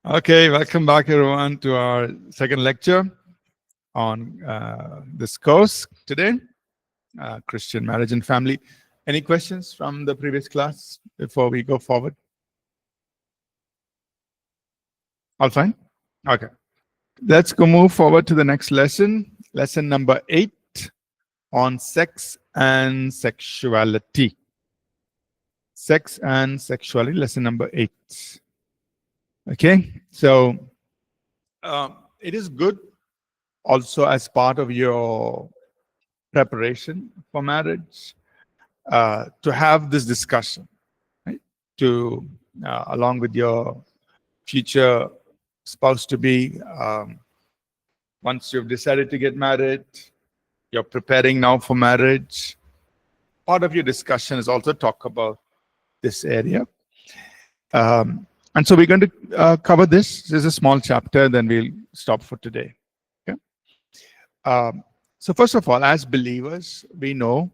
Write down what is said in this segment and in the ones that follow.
Okay, welcome back everyone to our second lecture on this course today, Christian Marriage and Family. Any questions from the previous class before we go forward? All fine? Okay. Let's move forward to the next lesson, lesson number 8 on sex and sexuality. Sex and sexuality, lesson number 8. Okay, so it is good also as part of your preparation for marriage to have this discussion, right? To along with your future spouse to be, once you've decided to get married, you're preparing now for marriage. Part of your discussion is also talk about this area. And so we're going to cover this. This is a small chapter, then we'll stop for today. Okay. So first of all, as believers, we know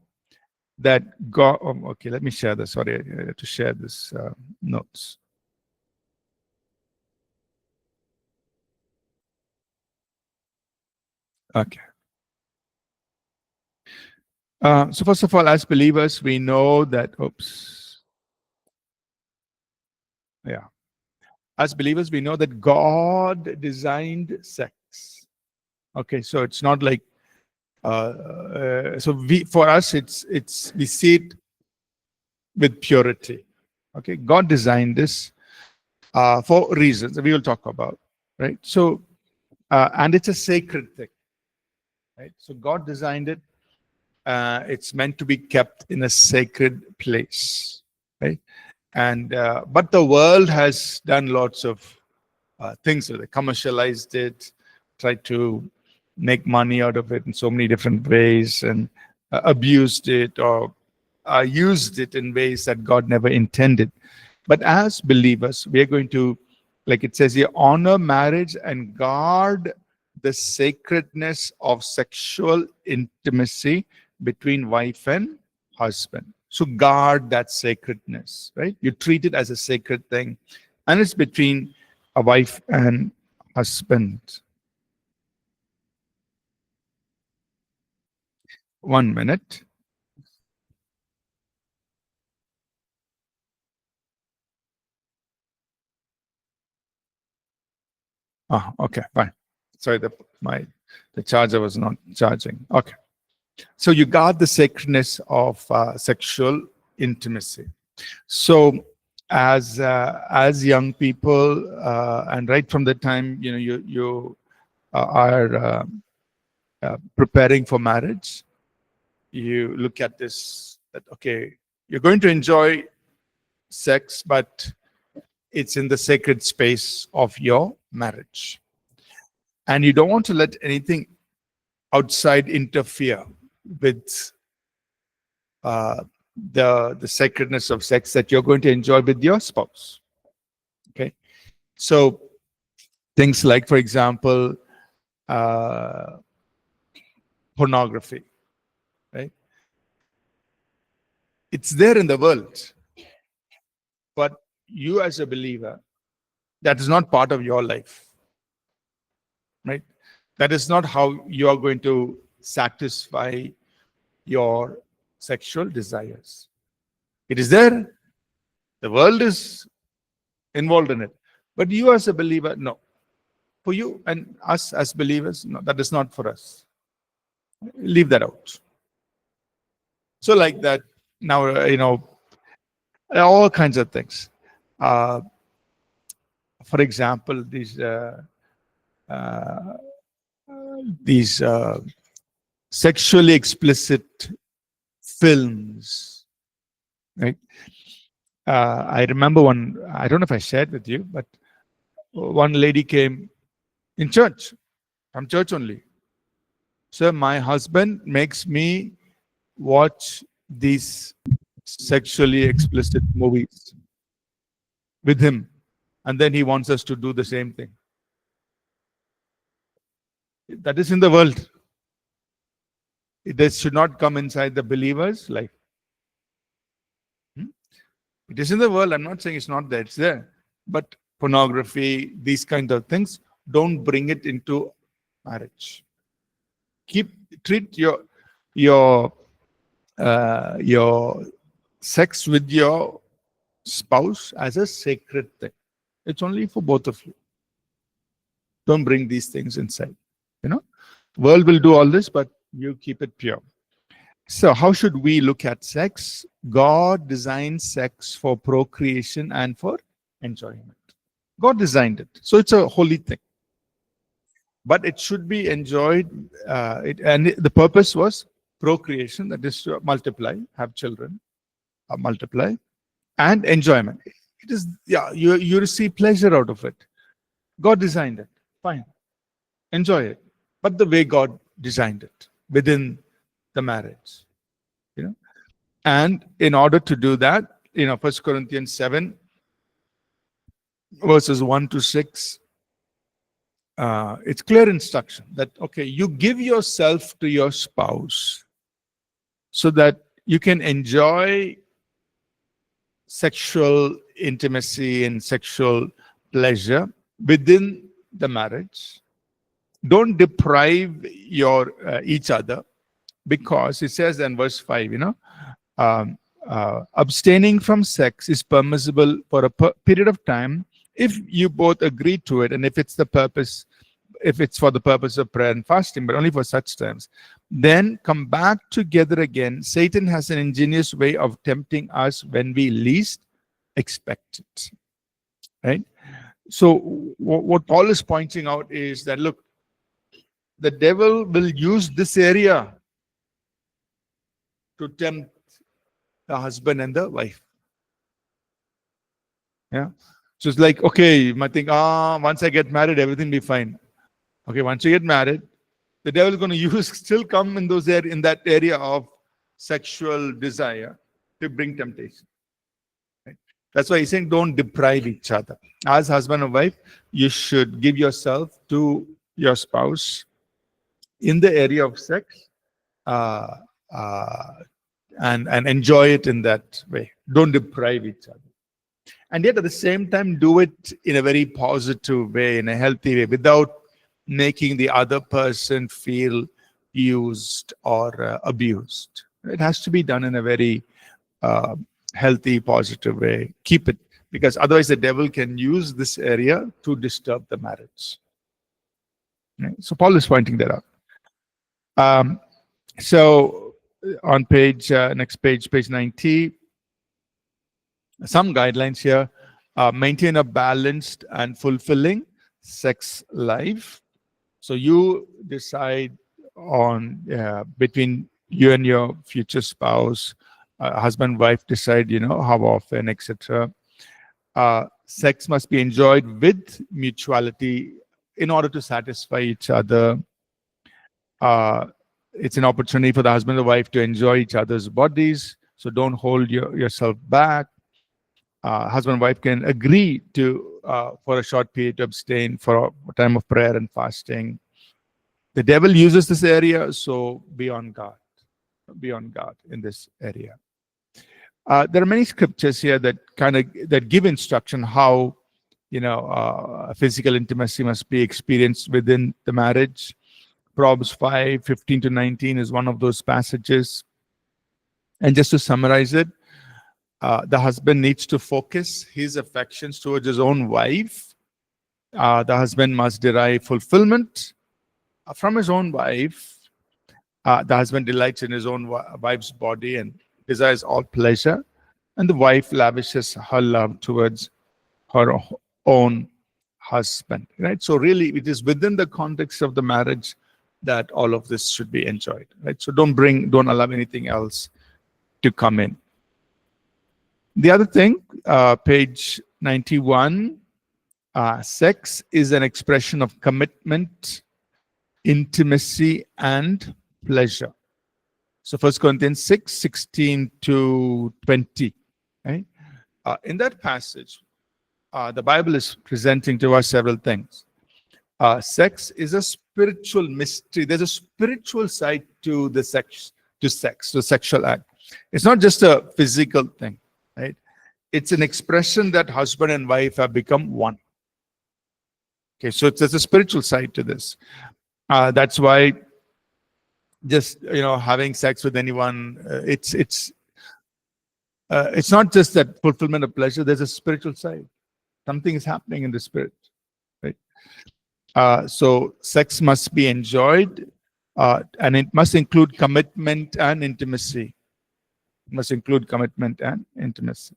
that God. Okay, let me share this. Sorry, I have to share this notes. Okay. So first of all, as believers, we know that. Oops. Yeah. As believers, we know that God designed sex. Okay, so it's not like. So for us, we see it with purity. Okay, God designed this for reasons we will talk about, right? So, and it's a sacred thing, right? So God designed it. It's meant to be kept in a sacred place, right? And but the world has done lots of things with it, commercialized it, tried to make money out of it in so many different ways, and abused it or used it in ways that God never intended. But as believers, we are going to, like it says here, honor marriage and guard the sacredness of sexual intimacy between wife and husband. So guard that sacredness, right? You treat it as a sacred thing, and it's between a wife and husband. 1 minute. Okay, fine. Sorry, the charger was not charging. Okay. So you guard the sacredness of sexual intimacy. So as young people, and right from the time you are preparing for marriage, you look at this, that okay, you're going to enjoy sex, but it's in the sacred space of your marriage, and you don't want to let anything outside interfere with the sacredness of sex that you're going to enjoy with your spouse. Okay, so things like, for example, pornography, right? It's there in the world, but you as a believer, that is not part of your life, right? That is not how you are going to satisfy your sexual desires. It is there. The world is involved in it. But you as a believer, no. For you and us as believers, no, that is not for us. Leave that out. So like that, now, all kinds of things. For example, these sexually explicit films, right? I remember one, I don't know if I shared with you, but one lady came in church, from church only. Sir, my husband makes me watch these sexually explicit movies with him, and then he wants us to do the same thing. That is in the world. It should not come inside the believer's life. It is in the world. I'm not saying it's not there. It's there. But pornography, these kind of things, don't bring it into marriage. Treat your sex with your spouse as a sacred thing. It's only for both of you. Don't bring these things inside. World will do all this, but you keep it pure. So how should we look at sex? God designed sex for procreation and for enjoyment. God designed it. So it's a holy thing. But it should be enjoyed. And the purpose was procreation, that is to multiply, have children, multiply, and enjoyment. It is, you receive pleasure out of it. God designed it. Fine. Enjoy it. But the way God designed it, within the marriage. And in order to do that, 1 Corinthians 7, verses 1 to 6, it's clear instruction that, okay, you give yourself to your spouse so that you can enjoy sexual intimacy and sexual pleasure within the marriage. Don't deprive each other, because it says in verse 5, abstaining from sex is permissible for a period of time if you both agree to it, and if it's for the purpose of prayer and fasting, but only for such times. Then come back together again. Satan has an ingenious way of tempting us when we least expect it. Right? So what Paul is pointing out is that, look, the devil will use this area to tempt the husband and the wife. Yeah. So it's like, okay, you might think, once I get married, everything will be fine. Okay, once you get married, the devil is going to still come in that area of sexual desire to bring temptation. Right? That's why he's saying, don't deprive each other. As husband and wife, you should give yourself to your spouse in the area of sex, and enjoy it in that way. Don't deprive each other. And yet at the same time, do it in a very positive way, in a healthy way, without making the other person feel used or abused. It has to be done in a very healthy, positive way. Keep it, because otherwise the devil can use this area to disturb the marriage. Right? So Paul is pointing that out. So on next page 90, some guidelines here. Maintain a balanced and fulfilling sex life. So you decide on between you and your future spouse, husband, wife, decide, how often, etc. Sex must be enjoyed with mutuality in order to satisfy each other. It's an opportunity for the husband and the wife to enjoy each other's bodies. So don't hold yourself back. Husband and wife can agree to, for a short period, to abstain for a time of prayer and fasting. The devil uses this area, so be on guard. Be on guard in this area. There are many scriptures here that give instruction how, physical intimacy must be experienced within the marriage. Proverbs 5:15-19 is one of those passages. And just to summarize it, the husband needs to focus his affections towards his own wife. The husband must derive fulfillment from his own wife. The husband delights in his own wife's body and desires all pleasure. And the wife lavishes her love towards her own husband. Right? So really, it is within the context of the marriage that all of this should be enjoyed. Right? So don't allow anything else to come in. The other thing, page 91, sex is an expression of commitment, intimacy, and pleasure. So 1 Corinthians 6:16-20. Right? In that passage, the Bible is presenting to us several things. Sex is a spiritual mystery. There's a spiritual side to the sexual act. It's not just a physical thing. Right? It's an expression that husband and wife have become one. Okay, so there's a spiritual side to this. That's why just having sex with anyone, it's not just that fulfillment of pleasure. There's a spiritual side. Something is happening in the spirit, right? So sex must be enjoyed, and it must include commitment and intimacy. It must include commitment and intimacy.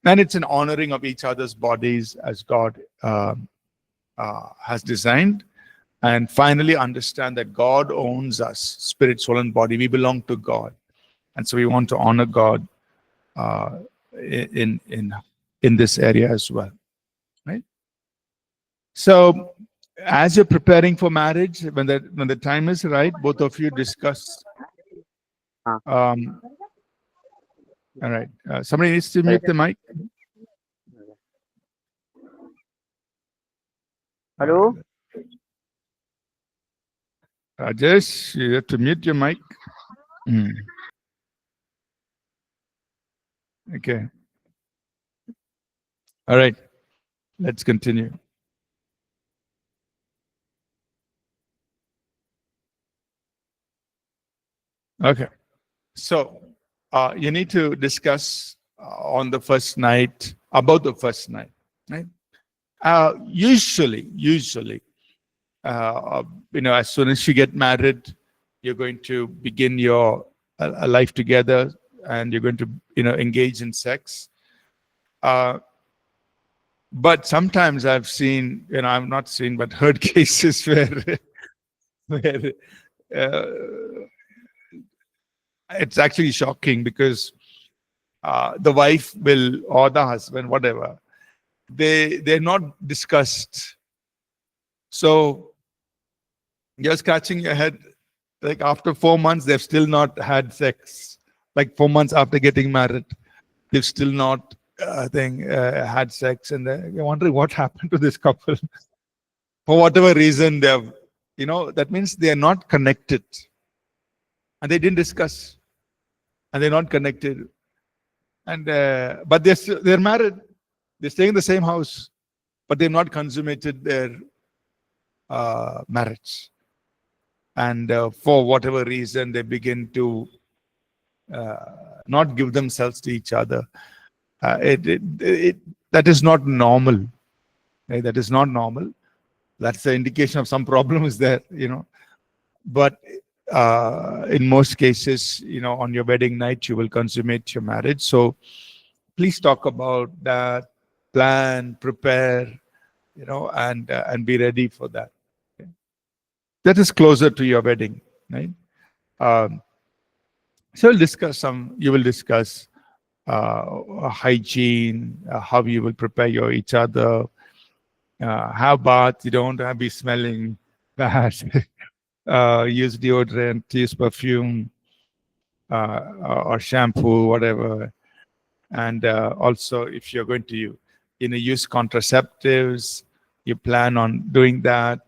And it's an honoring of each other's bodies as God has designed. And finally, understand that God owns us, spirit, soul, and body. We belong to God, and so we want to honor God in this area as well, right? So, as you're preparing for marriage, when the time is right, both of you discuss. All right. Somebody needs to mute the mic. Hello? Rajesh, you have to mute your mic. Okay. All right. Let's continue. Okay. So you need to discuss on the first night, about the first night, right? Usually, as soon as you get married, you're going to begin your life together, and you're going to, engage in sex. But sometimes I've seen, I've not seen, but heard cases where it's actually shocking, because the wife will, or the husband, whatever, they're not discussed. So you're scratching your head, like after 4 months, they've still not had sex. Like 4 months after getting married, they've still not had sex, and you're wondering what happened to this couple. For whatever reason, they've, that means they are not connected, and they didn't discuss, and they're not connected, and but they're married, they're staying in the same house, but they've not consummated their marriage, and for whatever reason, they begin to not give themselves to each other. That is not normal. Right? That is not normal. That's the indication of some problem is there, But in most cases, on your wedding night, you will consummate your marriage. So please talk about that, plan, prepare, and be ready for that. Okay? That is closer to your wedding, right? So you will discuss hygiene, how you will prepare each other, have bath, you don't have to be smelling bad, use deodorant, use perfume, or shampoo, whatever. And also, if you're going to use contraceptives, you plan on doing that.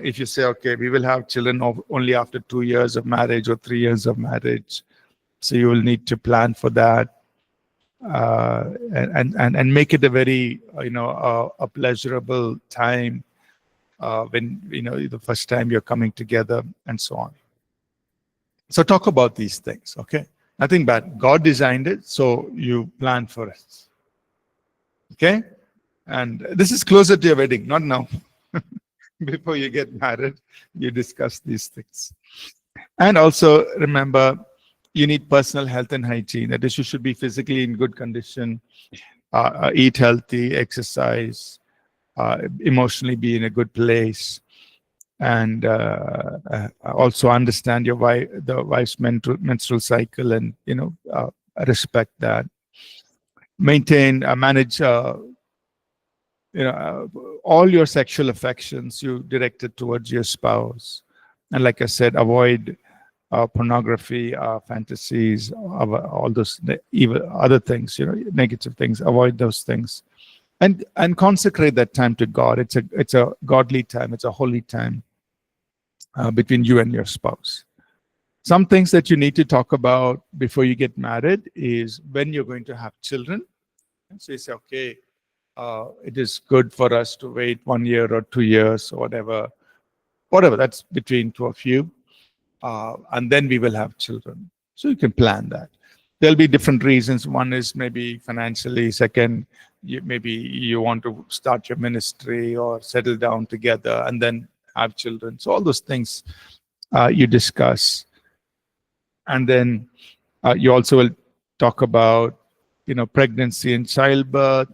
If you say, okay, we will have children only after 2 years of marriage or 3 years of marriage, so you will need to plan for that, and make it a very a pleasurable time when the first time you're coming together, and so on. So talk about these things, okay? Nothing bad. God designed it, so you plan for it, okay? And this is closer to your wedding, not now. Before you get married, you discuss these things. And also remember, you need personal health and hygiene. That is, you should be physically in good condition, eat healthy, exercise, emotionally be in a good place, and also understand the wife's menstrual cycle, and respect that. Maintain, manage, all your sexual affections you directed towards your spouse, and like I said, avoid pornography, fantasies, all those evil other things, negative things. Avoid those things, and consecrate that time to God. It's a godly time. It's a holy time between you and your spouse. Some things that you need to talk about before you get married is when you're going to have children. And so you say, okay, it is good for us to wait 1 year or 2 years or whatever that's between two of you, and then we will have children. So you can plan that. There'll be different reasons. One is maybe financially. Second, maybe you want to start your ministry or settle down together and then have children. So all those things you discuss, and then you also will talk about pregnancy and childbirth.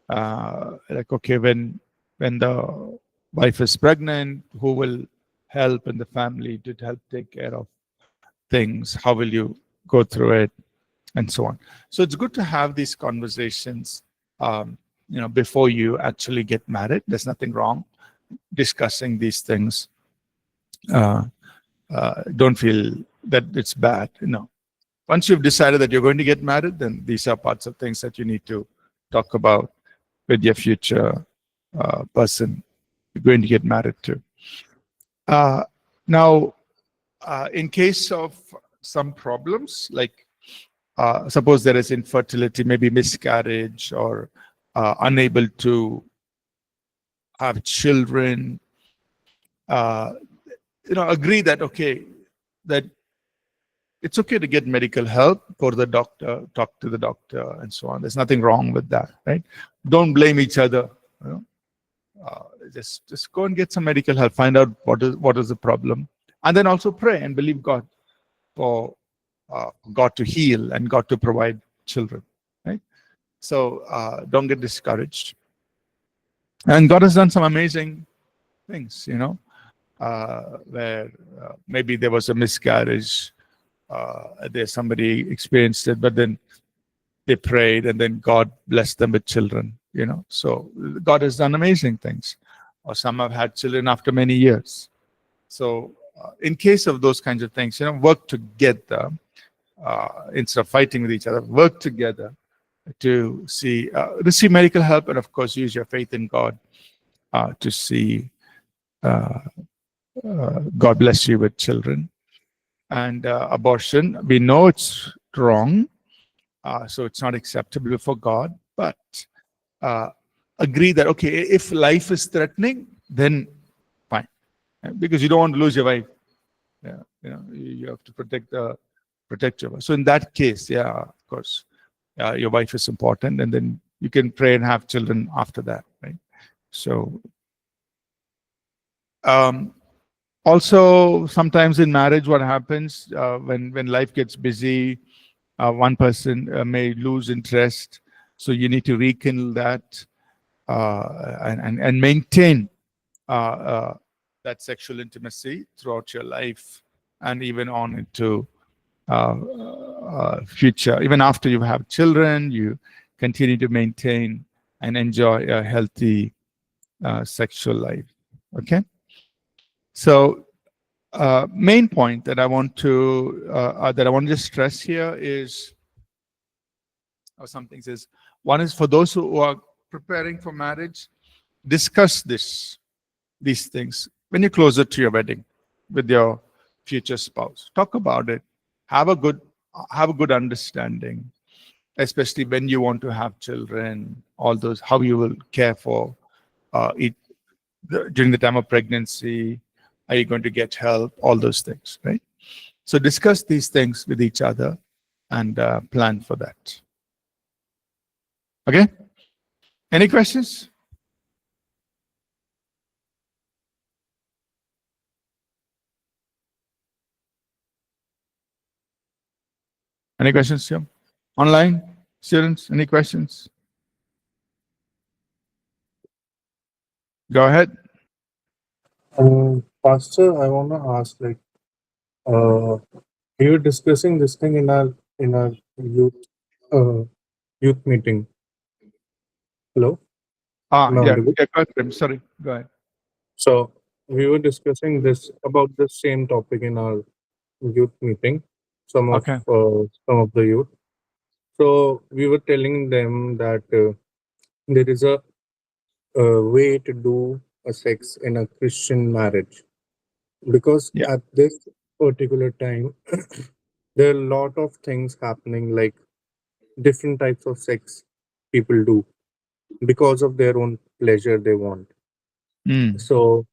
Like, okay, when the wife is pregnant, who will help in the family to help take care of things? How will you go through it, and so on? So it's good to have these conversations, before you actually get married. There's nothing wrong discussing these things. Don't feel that it's bad. Once you've decided that you're going to get married, then these are parts of things that you need to talk about with your future person you're going to get married to. Now, in case of some problems, like suppose there is infertility, maybe miscarriage, or unable to have children, agree that that it's okay to get medical help, go to the doctor, talk to the doctor, and so on. There's nothing wrong with that, right? Don't blame each other. Just go and get some medical help. Find out what is the problem, and then also pray and believe God for God to heal and God to provide children, right? So don't get discouraged. And God has done some amazing things, where maybe there was a miscarriage. There's somebody experienced it, but then they prayed and then God blessed them with children, So God has done amazing things. Or some have had children after many years. So in case of those kinds of things, work together instead of fighting with each other. Work together to see, receive medical help, and of course use your faith in God to see God bless you with children. And abortion, we know it's wrong, so it's not acceptable before God, but agree that, okay, if life is threatening, then fine, because you don't want to lose your wife. You have to protect your wife. So in that case, of course, your wife is important, and then you can pray and have children after that, right? So also, sometimes in marriage, what happens when life gets busy, one person may lose interest. So you need to rekindle that and maintain that sexual intimacy throughout your life, and even on into future. Even after you have children, you continue to maintain and enjoy a healthy sexual life. Okay. So main point that I want to just stress here is, or some things is, one is for those who are preparing for marriage, discuss these things when you're closer to your wedding with your future spouse. Talk about it. Have a good understanding, especially when you want to have children. All those, how you will care for it during the time of pregnancy. Are you going to get help? All those things, right? So discuss these things with each other and plan for that. Okay? Any questions? Any questions here? Online students, any questions? Go ahead. Pastor, I want to ask, uh, we were discussing this thing in our uh, youth meeting. Hello, am I Yeah, audible? go ahead. I'm sorry. Go ahead. So we were discussing this about the same topic in our youth meeting. Okay. Some of the youth. So we were telling them that there is a way to do a sex in a Christian marriage, because Yeah. at this particular time there are a lot of things happening, like different types of sex people do. because of their own pleasure they want. Mm. So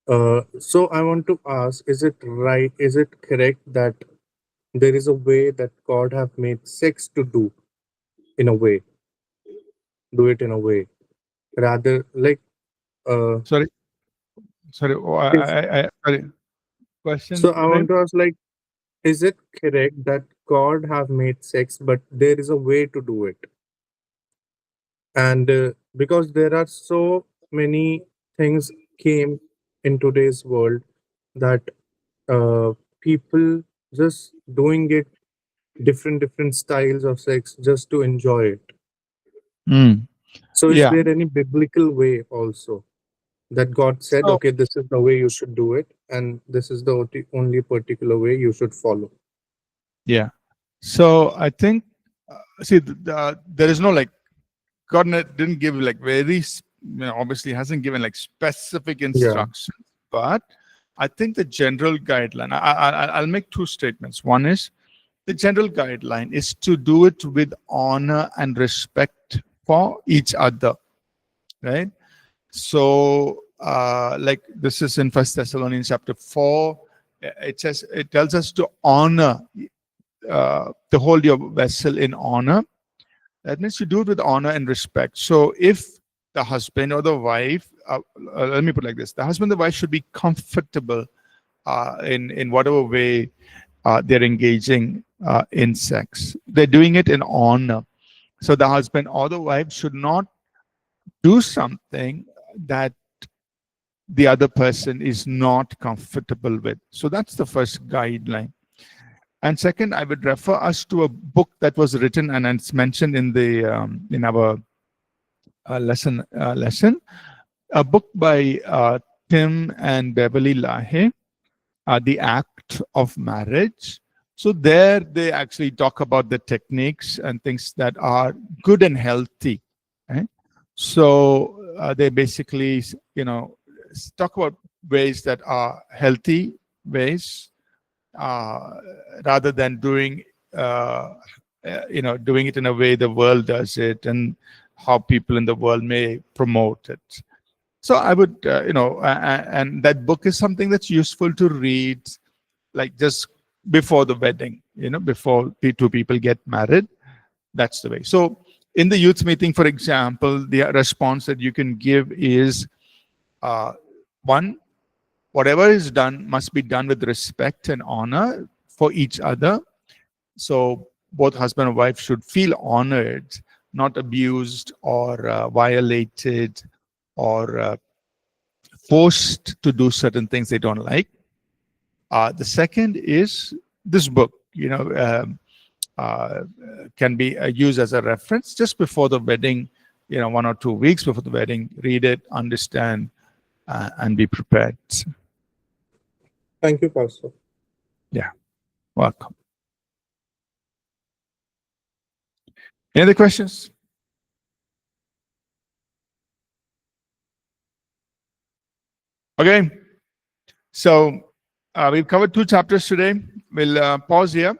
I want to ask, is it right, is it correct that there is a way that God have made sex to in a way, do it in a way, rather like uh Sorry, sorry. is Sorry. Question, so I Prem? want to ask, like, is it correct that God have made sex, but there is a way to do it? And because there are so many things came in today's world that people just doing it different styles of sex just to enjoy it. Mm. So is Yeah. there any biblical way also that God said, So okay, this is the way you should do it, and this is the only particular way you should follow? yeah. So I think see there is no like God didn't give like obviously hasn't given like specific Yeah. instructions, but I think the general guideline. I'll make two statements. One is the general guideline is to do it with honor and respect for each other, right? So, like this is in First Thessalonians chapter 4. It tells us to honor, to hold your vessel in honor. That means you do it with honor and respect. So if the husband or the wife, let me put it like this: the husband and the wife should be comfortable in whatever way they're engaging in sex. They're doing it in honor. So the husband or the wife should not do something that the other person is not comfortable with. So that's the first guideline. And second, I would refer us to a book that was written and it's mentioned in our lesson, a book by Tim and Beverly Lahaye, The Act of Marriage. So there they actually talk about the techniques and things that are good and healthy. Right? So they basically, talk about ways that are healthy ways, uh, rather than doing it in a way the world does it and how people in the world may promote it. So I would, and that book is something that's useful to read, like just before the wedding, before the two people get married. That's the way. So in the youth meeting, for example, the response that you can give is uh, one, whatever is done must be done with respect and honor for each other. So both husband and wife should feel honored, not abused or violated or forced to do certain things they don't like. The second is this book, uh, can be used as a reference just before the wedding, 1 or 2 weeks before the wedding. Read it, understand, and be prepared. Thank you, Pastor. Yeah, welcome. Any other questions? Okay, so we've covered 2 chapters today. We'll pause here.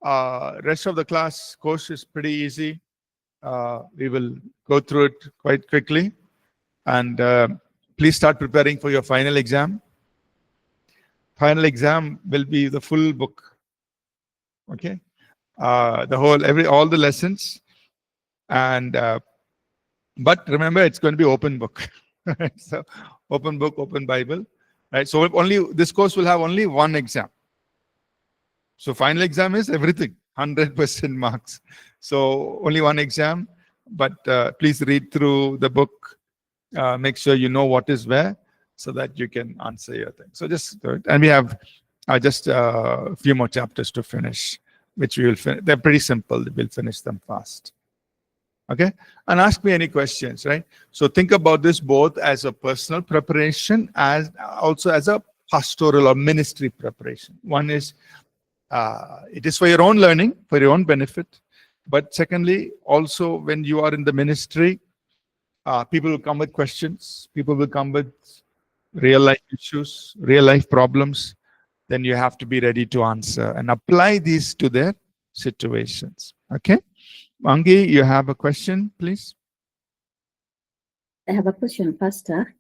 Rest of the course is pretty easy. We will go through it quite quickly. And please start preparing for your final exam. Final exam will be the full book. Okay, all the lessons, and but remember, it's going to be open book. So open book, open Bible, right? So this course will have only one exam. So final exam is everything, 100% marks. So only one exam, but please read through the book. Make sure you know what is where, so that you can answer your thing. So just do it. And we have just a few more chapters to finish, which we will finish. They're pretty simple. We'll finish them fast. Okay, and ask me any questions. Right. So think about this both as a personal preparation, as also as a pastoral or ministry preparation. One is it is for your own learning, for your own benefit. But secondly, also when you are in the ministry, people will come with questions. People will come with real life issues, real life problems. Then you have to be ready to answer and apply these to their situations. Okay, Angi, you have a question, please. I have a question, Pastor,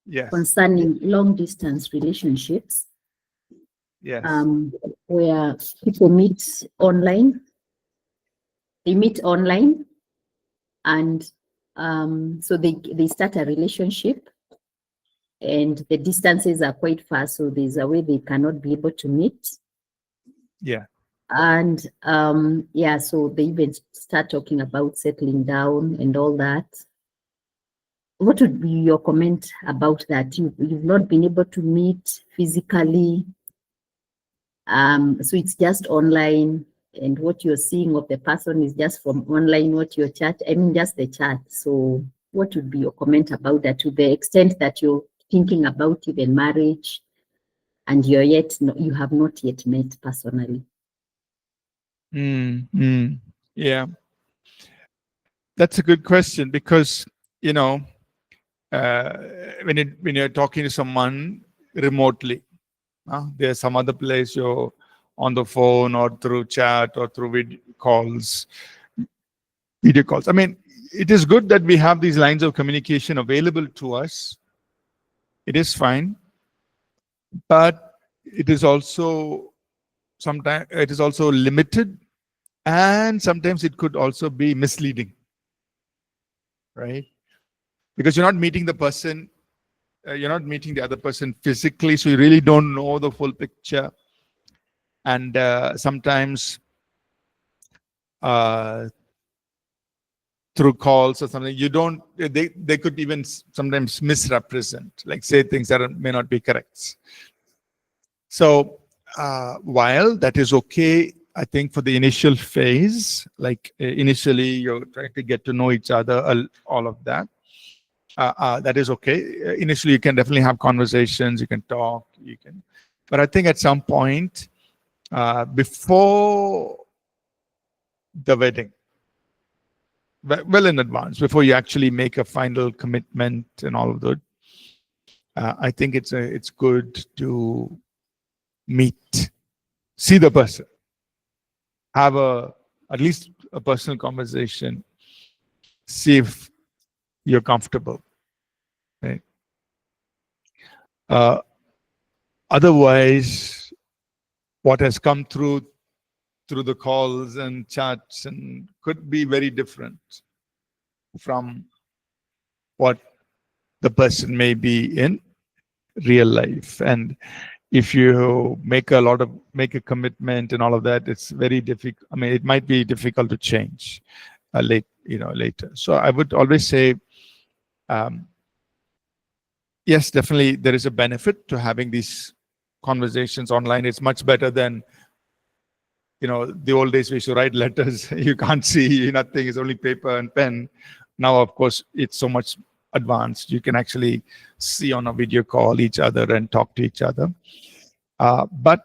Yes. concerning long distance relationships. Yes. Where people meet online. They meet online, and so they start a relationship, and the distances are quite far, so there's a way they cannot be able to meet. Yeah. And yeah, so they even start talking about settling down and all that. What would be your comment about that? You've not been able to meet physically, so it's just online, and what you're seeing of the person is just from online, what your chat, I mean, just the chat. So what would be your comment about that, to the extent that you're thinking about even marriage and you have not yet met personally? Yeah. That's a good question, because, you know, when you're talking to someone remotely, there's some other place, you're on the phone or through chat or through video calls. I mean, it is good that we have these lines of communication available to us. It is fine, but it is also sometimes it is also limited, and sometimes it could also be misleading, right? Because you're not meeting the person, you're not meeting the other person physically, so you really don't know the full picture. And sometimes through calls or something, you don't, they could even sometimes misrepresent, like say things that may not be correct. So while that is okay, I think for the initial phase, like initially you're trying to get to know each other, all of that, that is okay. Initially, you can definitely have conversations, you can talk, but I think at some point, before the wedding, well in advance, before you actually make a final commitment and all of that, I think it's good to meet, see the person, have at least a personal conversation, see if you're comfortable, right? Otherwise, what has come through the calls and chats and could be very different from what the person may be in real life. And if you make a commitment and all of that, it's very difficult. I mean, it might be difficult to change later. So I would always say, yes, definitely there is a benefit to having these conversations online. It's much better than, the old days we used to write letters. You can't see nothing, it's only paper and pen. Now, of course, it's so much advanced. You can actually see on a video call each other and talk to each other. But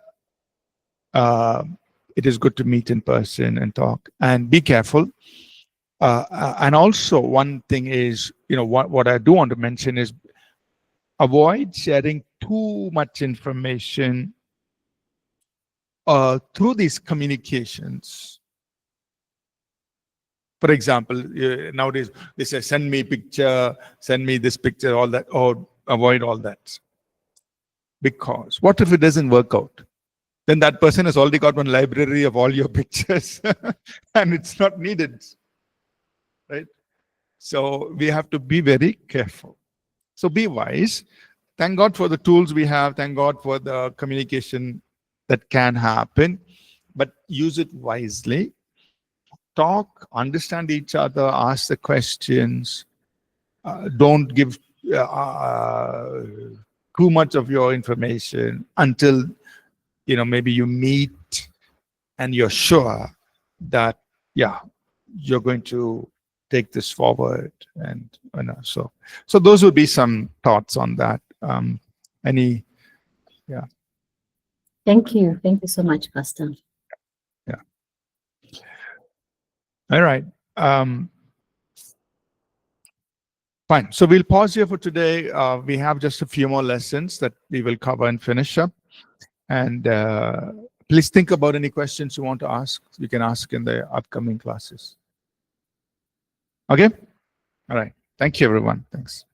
it is good to meet in person and talk, and be careful. And also, one thing is, what I do want to mention is avoid sharing too much information through these communications. For example, nowadays they say, send me picture, send me this picture, all that, or avoid all that. Because what if it doesn't work out? Then that person has already got one library of all your pictures and it's not needed, right? So we have to be very careful. So be wise. Thank God for the tools we have. Thank God for the communication that can happen, but use it wisely. Talk, understand each other, ask the questions. Don't give too much of your information until maybe you meet and you're sure that you're going to take this forward. And so those would be some thoughts on that. Thank you so much, Pastor. Yeah. All right. Fine. So we'll pause here for today. We have just a few more lessons that we will cover and finish up. And please think about any questions you want to ask. You can ask in the upcoming classes. Okay? All right. Thank you, everyone. Thanks.